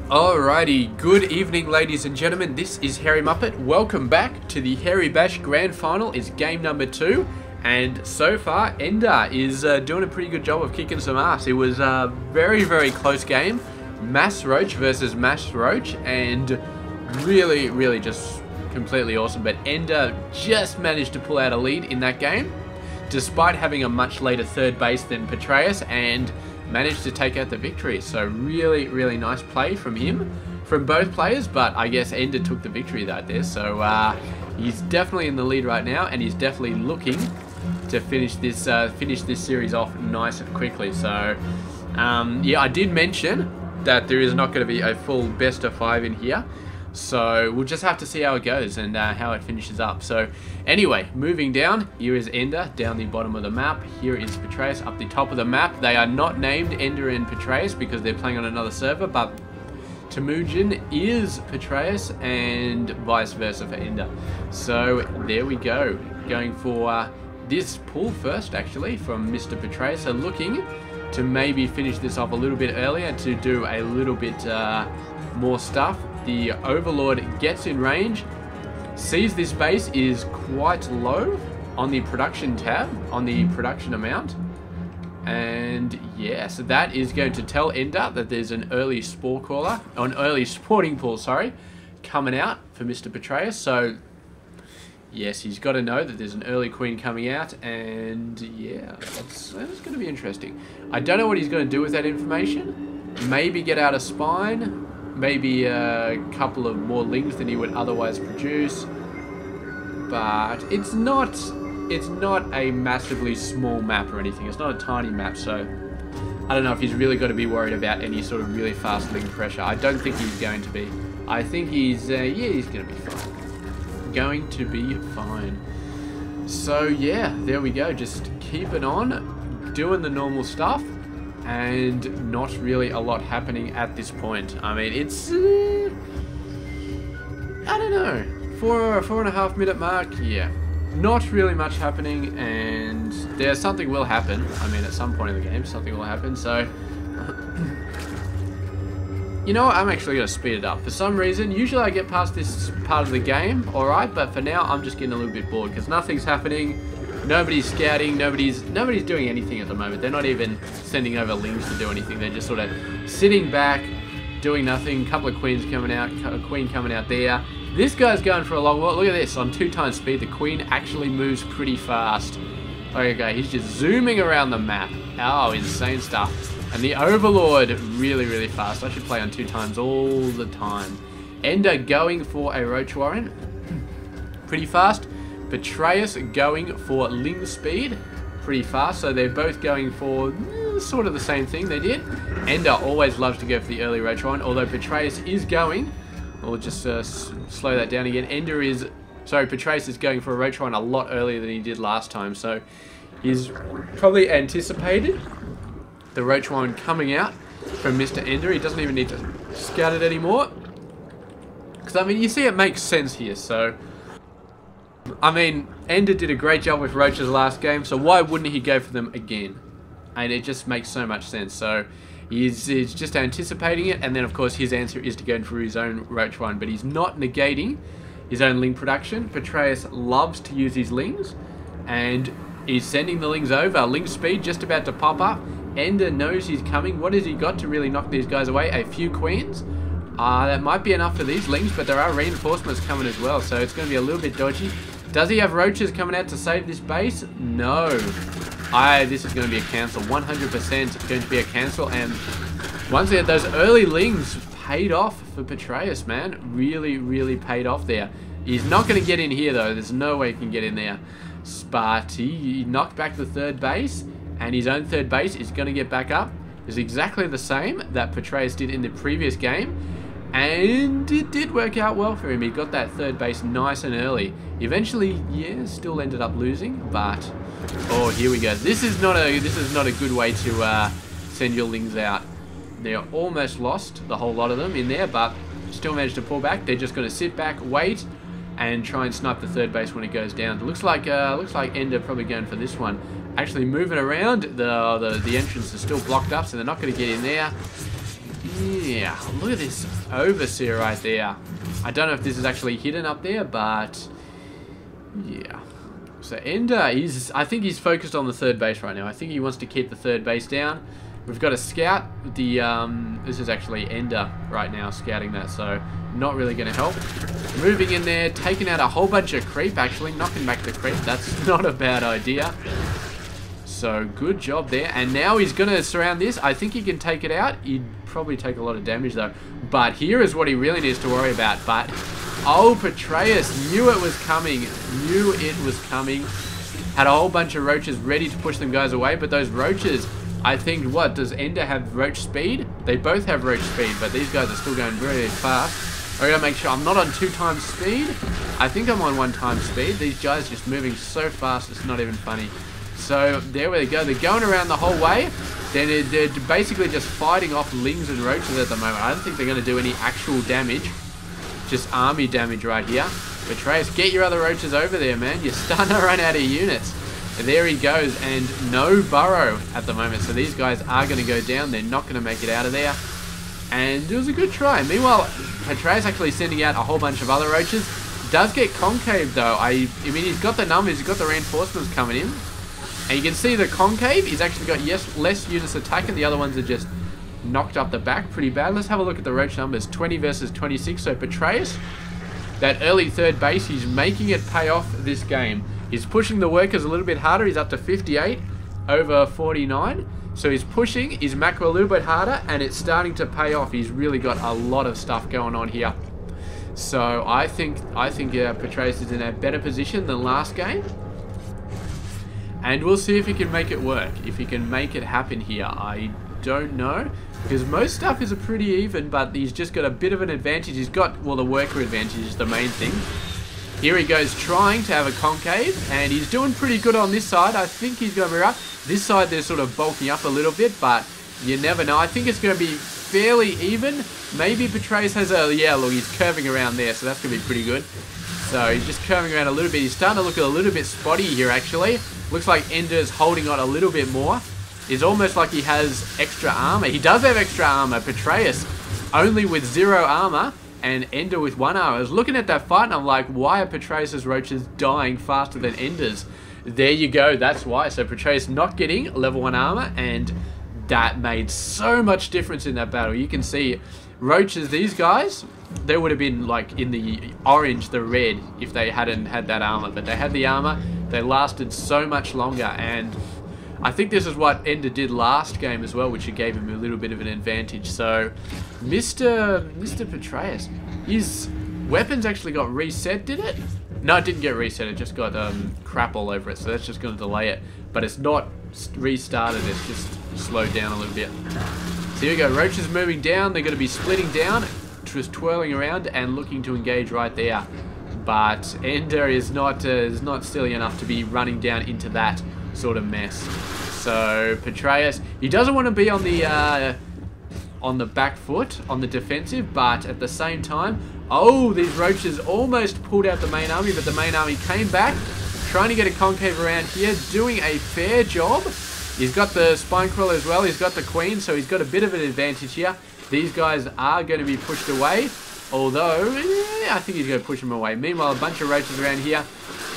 Alrighty, good evening ladies and gentlemen, this is Hairy Muppet. Welcome back to the Hairy Bash Grand Final. It's game number 2, and so far EnDerr is doing a pretty good job of kicking some ass. It was a very close game, Mass Roach versus Mass Roach, and really just completely awesome. But EnDerr just managed to pull out a lead in that game, despite having a much later third base than Petraeus, and managed to take out the victory. So really nice play from him, from both players, but I guess EnDerr took the victory right there. So he's definitely in the lead right now, and he's definitely looking to finish this series off nice and quickly. So yeah, I did mention that there is not going to be a full best of 5 in here, so we'll just have to see how it goes and how it finishes up. So anyway, moving down, here is EnDerr down the bottom of the map. Here is Petraeus up the top of the map. They are not named EnDerr and Petraeus because they're playing on another server, but Temujin is Petraeus and vice versa for EnDerr. So there we go. Going for this pull first, actually, from Mr. Petraeus. So looking to maybe finish this off a little bit earlier to do a little bit more stuff. The Overlord gets in range, sees this base is quite low on the production tab, on the production amount, and yeah, so that is going to tell EnDerr that there's an early spore caller, an early sporting pool, sorry, coming out for Mr. Petraeus. So yes, he's got to know that there's an early queen coming out, and yeah, that's going to be interesting. I don't know what he's going to do with that information. Maybe get out a spine, maybe a couple of more lings than he would otherwise produce, but it's not a massively small map or anything. It's not a tiny map, so I don't know if he's really got to be worried about any sort of really fast ling pressure. I don't think he's going to be. I think he's yeah, he's going to be fine. Going to be fine. So yeah, there we go. Just keep it on, doing the normal stuff, and not really a lot happening at this point. I mean, it's I don't know, 4.5 minute mark. Yeah, not really much happening, and there's something will happen. I mean, at some point in the game something will happen. So you know what? I'm actually going to speed it up. For some reason, usually I get past this part of the game alright, but for now I'm just getting a little bit bored because nothing's happening. Nobody's scouting, nobody's doing anything at the moment. They're not even sending over lings to do anything. They're just sort of sitting back, doing nothing. Couple of queens coming out, a queen coming out there. This guy's going for a long walk. Look at this, on 2 times speed, the queen actually moves pretty fast. Okay, he's just zooming around the map. Oh, insane stuff. And the Overlord, really fast. I should play on 2 times all the time. EnDerr going for a Roach Warren, pretty fast. Petraeus going for ling speed, pretty fast. So they're both going for sort of the same thing they did. EnDerr always loves to go for the early Roach Warren, although Petraeus is going, we'll just slow that down again. Petraeus is going for a Roach Warren a lot earlier than he did last time. So he's probably anticipated the Roach Warren coming out from Mr. EnDerr. He doesn't even need to scout it anymore. Because, I mean, you see it makes sense here. So, I mean, EnDerr did a great job with Roaches last game, so why wouldn't he go for them again? And it just makes so much sense. So, he's just anticipating it, and then, of course, his answer is to go for his own Roach Warren, but he's not negating his own ling production. Petraeus loves to use his lings, and he's sending the lings over. Ling speed just about to pop up. EnDerr knows he's coming. What has he got to really knock these guys away? A few queens. That might be enough for these lings, but there are reinforcements coming as well, so it's going to be a little bit dodgy. Does he have roaches coming out to save this base? No. This is going to be a cancel. 100% going to be a cancel, and once again, those early lings paid off for Petraeus, man. Really paid off there. He's not going to get in here, though. There's no way he can get in there. But he knocked back the third base, and his own third base is going to get back up. It's exactly the same that Petraeus did in the previous game, and it did work out well for him. He got that third base nice and early. Eventually, yeah, still ended up losing, but oh, here we go. This is not a good way to send your lings out. They're almost lost, the whole lot of them in there, but still managed to pull back. They're just going to sit back, wait, and try and snipe the third base when it goes down. Looks like EnDerr probably going for this one. Actually moving around, the entrance is still blocked up, so they're not going to get in there. Yeah, now. Look at this overseer right there. I don't know if this is actually hidden up there, but yeah. So EnDerr, I think he's focused on the third base right now. I think he wants to keep the third base down. We've got a scout. This is actually EnDerr right now scouting that, so not really going to help. Moving in there, taking out a whole bunch of creep, actually knocking back the creep. That's not a bad idea. So good job there. And now he's going to surround this. I think he can take it out. He'd probably take a lot of damage though. But here is what he really needs to worry about. But oh, Petraeus knew it was coming. Knew it was coming. Had a whole bunch of roaches ready to push them guys away. But those roaches, I think, what? Does EnDerr have roach speed? They both have roach speed. But these guys are still going very fast. I gotta make sure I'm not on 2 times speed. I think I'm on 1 time speed. These guys are just moving so fast, it's not even funny. So there we go. They're going around the whole way. They're basically just fighting off lings and roaches at the moment. I don't think they're going to do any actual damage. Just army damage right here. Petraeus, get your other roaches over there, man. You're starting to run out of units. And there he goes. And no burrow at the moment. So these guys are going to go down. They're not going to make it out of there. And it was a good try. Meanwhile, Petraeus actually sending out a whole bunch of other roaches. Does get concave though. I mean, he's got the numbers. He's got the reinforcements coming in. And you can see the concave, he's actually got less units attacking. The other ones are just knocked up the back pretty bad. Let's have a look at the roach numbers. 20 versus 26. So Petraeus, that early third base, he's making it pay off this game. He's pushing the workers a little bit harder. He's up to 58 over 49. So he's pushing his macro a little bit harder, and it's starting to pay off. He's really got a lot of stuff going on here. So I think Petraeus is in a better position than last game. And we'll see if he can make it work. If he can make it happen here. I don't know. Because most stuff is pretty even, but he's just got a bit of an advantage. He's got, well, the worker advantage is the main thing. Here he goes trying to have a concave. And he's doing pretty good on this side. I think he's going to be right. This side they're sort of bulking up a little bit, but you never know. I think it's going to be fairly even. Maybe Petraeus has a, yeah, look, he's curving around there, so that's going to be pretty good. So he's just curving around a little bit. He's starting to look a little bit spotty here, actually. Looks like EnDerr's holding on a little bit more. It's almost like he has extra armor. He does have extra armor. Petraeus only with 0 armor and EnDerr with 1 armor. I was looking at that fight and I'm like, why are Petraeus' roaches dying faster than EnDerr's? There you go. That's why. So Petraeus not getting level 1 armor, and that made so much difference in that battle. You can see roaches, these guys, they would have been like in the orange, the red, if they hadn't had that armor. But they had the armor. They lasted so much longer, and I think this is what EnDerr did last game as well, which gave him a little bit of an advantage. So Mr. Petraeus, his weapons actually got reset, did it? No, it didn't get reset. It just got crap all over it, so that's just going to delay it. But it's not restarted. It's just slowed down a little bit. So here we go. Roaches moving down. They're going to be splitting down, just twirling around and looking to engage right there. But EnDerr is not silly enough to be running down into that sort of mess. So Petraeus, he doesn't want to be on the back foot, on the defensive, but at the same time, oh, these roaches almost pulled out the main army, but the main army came back, trying to get a concave around here, doing a fair job. He's got the spine crawler as well. He's got the queen, so he's got a bit of an advantage here. These guys are going to be pushed away. Although, yeah, I think he's going to push them away. Meanwhile, a bunch of roaches around here,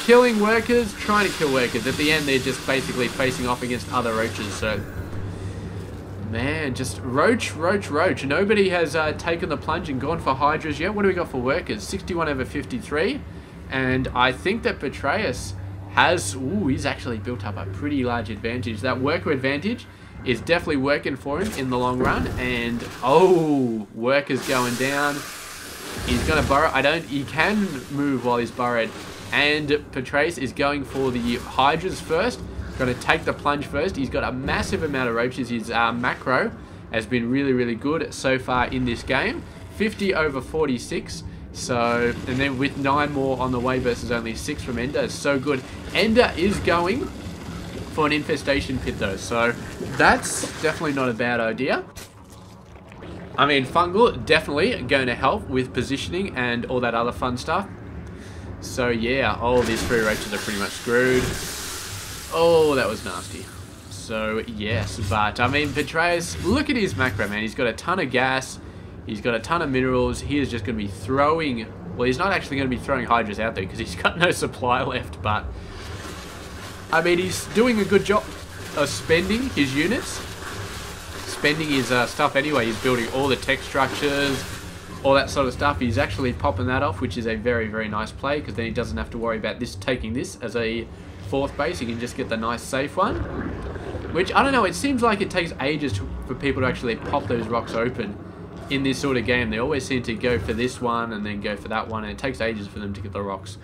killing workers, trying to kill workers. At the end, they're just basically facing off against other roaches. So, man, just roach. Nobody has taken the plunge and gone for hydras yet. What do we got for workers? 61 over 53. And I think that Petraeus has, ooh, he's actually built up a pretty large advantage. That worker advantage is definitely working for him in the long run. And, oh, workers going down. He's going to burrow. He can move while he's burrowed. And Petraeus is going for the hydras first. Going to take the plunge first. He's got a massive amount of roaches. His macro has been really, really good so far in this game. 50 over 46. So, and then with 9 more on the way versus only 6 from EnDerr. So good. EnDerr is going for an infestation pit though. So, that's definitely not a bad idea. I mean, fungal definitely going to help with positioning and all that other fun stuff. So yeah, all these 3 roaches are pretty much screwed. Oh, that was nasty. So yes, but I mean, Petraeus, look at his macro, man. He's got a ton of gas. He's got a ton of minerals. He is just going to be throwing... Well, he's not actually going to be throwing Hydras out there because he's got no supply left, but... I mean, he's doing a good job of spending his units. Spending his stuff anyway. He's building all the tech structures, all that sort of stuff. He's actually popping that off, which is a very, very nice play because then he doesn't have to worry about taking this as a 4th base. He can just get the nice safe one. Which, I don't know, it seems like it takes ages for people to actually pop those rocks open in this sort of game. They always seem to go for this one and then go for that one, and it takes ages for them to get the rocks.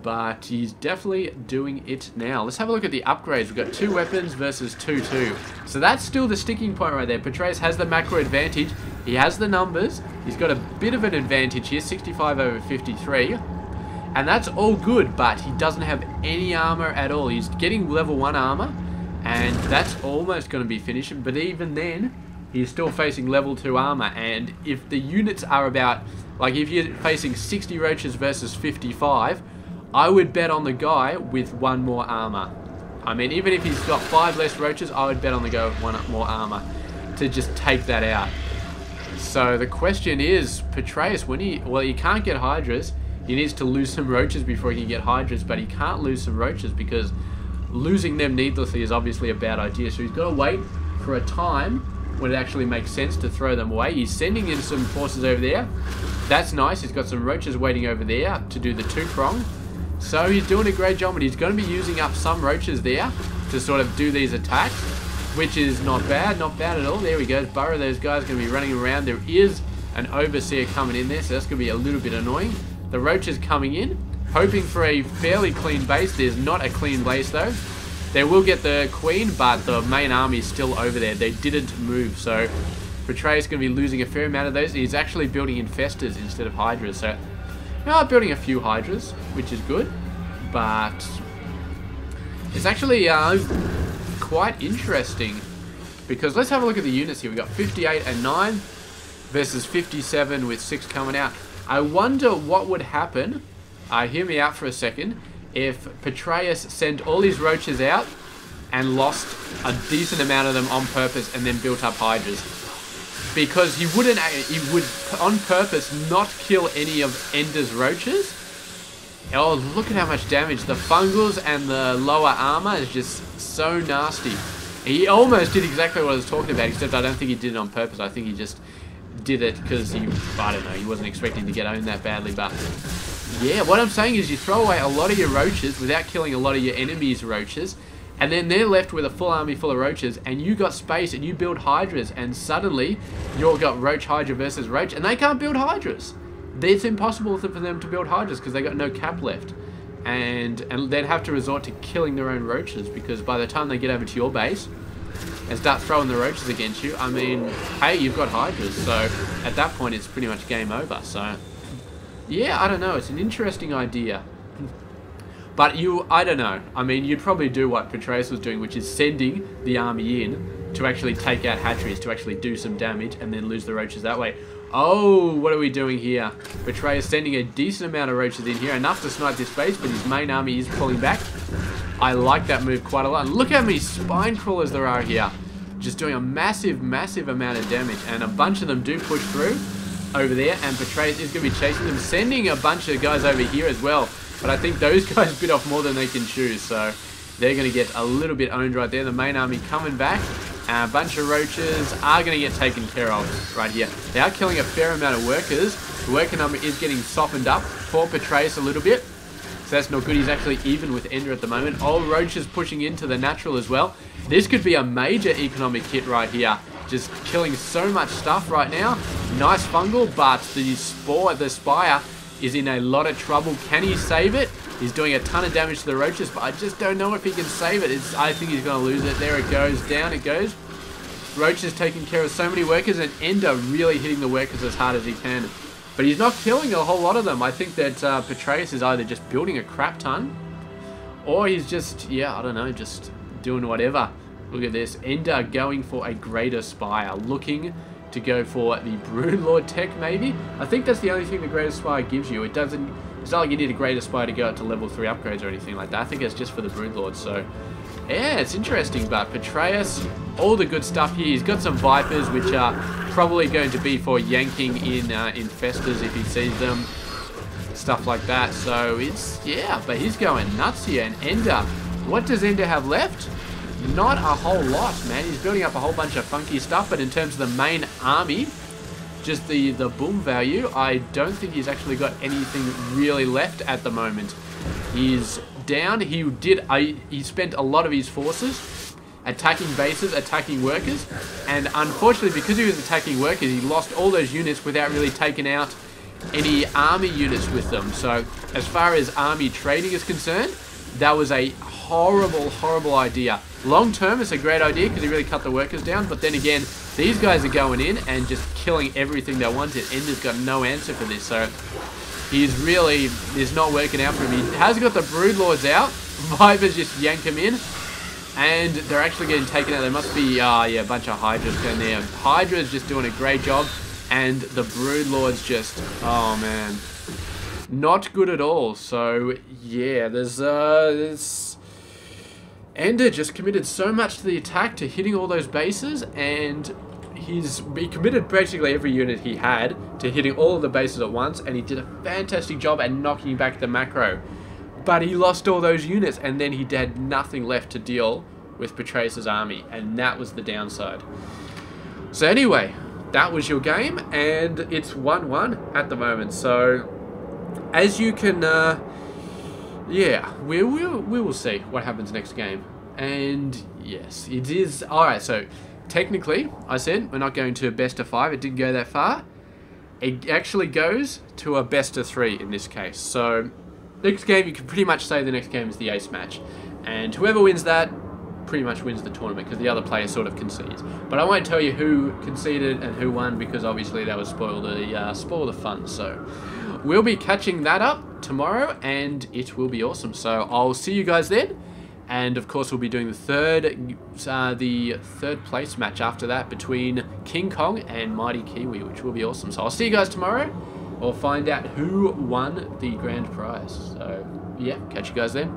But he's definitely doing it now. Let's have a look at the upgrades. We've got 2 weapons versus 2-2. So that's still the sticking point right there. Petraeus has the macro advantage. He has the numbers. He's got a bit of an advantage here, 65 over 53. And that's all good, but he doesn't have any armor at all. He's getting level 1 armor, and that's almost going to be finishing. But even then, he's still facing level 2 armor. And if the units are about, like if you're facing 60 roaches versus 55, I would bet on the guy with 1 more armor. I mean, even if he's got 5 less roaches, I would bet on the guy with 1 more armor to just take that out. So the question is, Petraeus, well, he can't get Hydras. He needs to lose some roaches before he can get Hydras, but he can't lose some roaches because losing them needlessly is obviously a bad idea. So he's got to wait for a time when it actually makes sense to throw them away. He's sending in some forces over there. That's nice. He's got some roaches waiting over there to do the 2-prong. So he's doing a great job, and he's going to be using up some roaches there to sort of do these attacks, which is not bad at all. There we go. Burrow, those guys are going to be running around. There is an Overseer coming in there, so that's going to be a little bit annoying. The roaches coming in, hoping for a fairly clean base. There's not a clean base though. They will get the Queen, but the main army is still over there. They didn't move, so Petraeus is going to be losing a fair amount of those. He's actually building Infestors instead of Hydras, so... I'm building a few Hydras, which is good, but it's actually quite interesting because let's have a look at the units here. We've got 58 and 9 versus 57 with 6 coming out. I wonder what would happen, hear me out for a second, if Petraeus sent all his roaches out and lost a decent amount of them on purpose and then built up Hydras. Because he would on purpose not kill any of EnDerr's roaches. Oh, look at how much damage. The fungals and the lower armor is just so nasty. He almost did exactly what I was talking about, except I don't think he did it on purpose. I think he just did it because I don't know, he wasn't expecting to get owned that badly. But yeah, what I'm saying is you throw away a lot of your roaches without killing a lot of your enemies' roaches, and then they're left with a full army full of roaches, and you got space and you build Hydras, and suddenly you've got Roach Hydra versus Roach, and they can't build Hydras. It's impossible for them to build Hydras because they got no cap left. And they'd have to resort to killing their own roaches, because by the time they get over to your base and start throwing the roaches against you, I mean, hey, you've got Hydras, so at that point it's pretty much game over. So yeah, I don't know, it's an interesting idea. But I don't know. I mean, you'd probably do what Petraeus was doing, which is sending the army in to actually take out hatcheries, to actually do some damage, and then lose the roaches that way. Oh, what are we doing here? Petraeus sending a decent amount of roaches in here, enough to snipe this base, but his main army is pulling back. I like that move quite a lot. And look how many spine crawlers there are here. Just doing a massive, massive amount of damage, and a bunch of them do push through over there, and Petraeus is going to be chasing them, sending a bunch of guys over here as well. But I think those guys bit off more than they can chew, so they're going to get a little bit owned right there. The main army coming back. A bunch of roaches are going to get taken care of right here. They are killing a fair amount of workers. The worker number is getting softened up for Petraeus a little bit. So that's not good. He's actually even with EnDerr at the moment. All roaches pushing into the natural as well. This could be a major economic hit right here. Just killing so much stuff right now. Nice fungal, but the spire is in a lot of trouble. Can he save it? He's doing a ton of damage to the roaches, but I just don't know if he can save it. I think he's going to lose it. There it goes. Down it goes. Roaches taking care of so many workers, and EnDerr really hitting the workers as hard as he can. But he's not killing a whole lot of them. I think that Petraeus is either just building a crap ton, or he's just, yeah, I don't know, just doing whatever. Look at this. EnDerr going for a greater spire. Looking to go for the Broodlord tech, maybe. I think that's the only thing the greater spire gives you. It's not like you need a greater spire to go up to level 3 upgrades or anything like that. I think it's just for the Broodlord. So Yeah, it's interesting, but Petraeus, all the good stuff here. He's got some Vipers, which are probably going to be for yanking in Infestors if he sees them. Stuff like that. So it's, yeah, but he's going nuts here. And EnDerr, what does EnDerr have left? Not a whole lot, man. He's building up a whole bunch of funky stuff, but in terms of the main army, just the boom value, I don't think he's actually got anything really left at the moment. He's down. He spent a lot of his forces attacking bases, attacking workers, and unfortunately, because he was attacking workers, he lost all those units without really taking out any army units with them. So as far as army trading is concerned, that was a horrible idea. Long term, it's a great idea because he really cut the workers down, but then again, these guys are going in and just killing everything they wanted. EnDerr's got no answer for this, so is not working out for him. He has got the Broodlords out. Vipers just yank him in, and they're actually getting taken out. There must be, yeah, a bunch of Hydras down there. Hydra's just doing a great job, and the Broodlords just, oh man, not good at all. So yeah, there's EnDerr just committed so much to the attack, to hitting all those bases, and he committed basically every unit he had to hitting all of the bases at once, and he did a fantastic job at knocking back the macro. But he lost all those units, and then he had nothing left to deal with Petraeus' army, and that was the downside. So anyway, that was your game, and it's 1-1 at the moment. So as you can, yeah, we will see what happens next game. And yes, it is alright. So technically, I said we're not going to best of 5. It didn't go that far. It actually goes to a best of 3 in this case. So next game, you can pretty much say the next game is the ace match, and whoever wins that pretty much wins the tournament because the other player sort of concedes. But I won't tell you who conceded and who won because obviously that would spoil the fun. So we'll be catching that up tomorrow, and it will be awesome. So I'll see you guys then. And of course, we'll be doing the third place match after that between King Kong and Mighty Kiwi, which will be awesome. So I'll see you guys tomorrow. We'll find out who won the grand prize. So yeah, catch you guys then.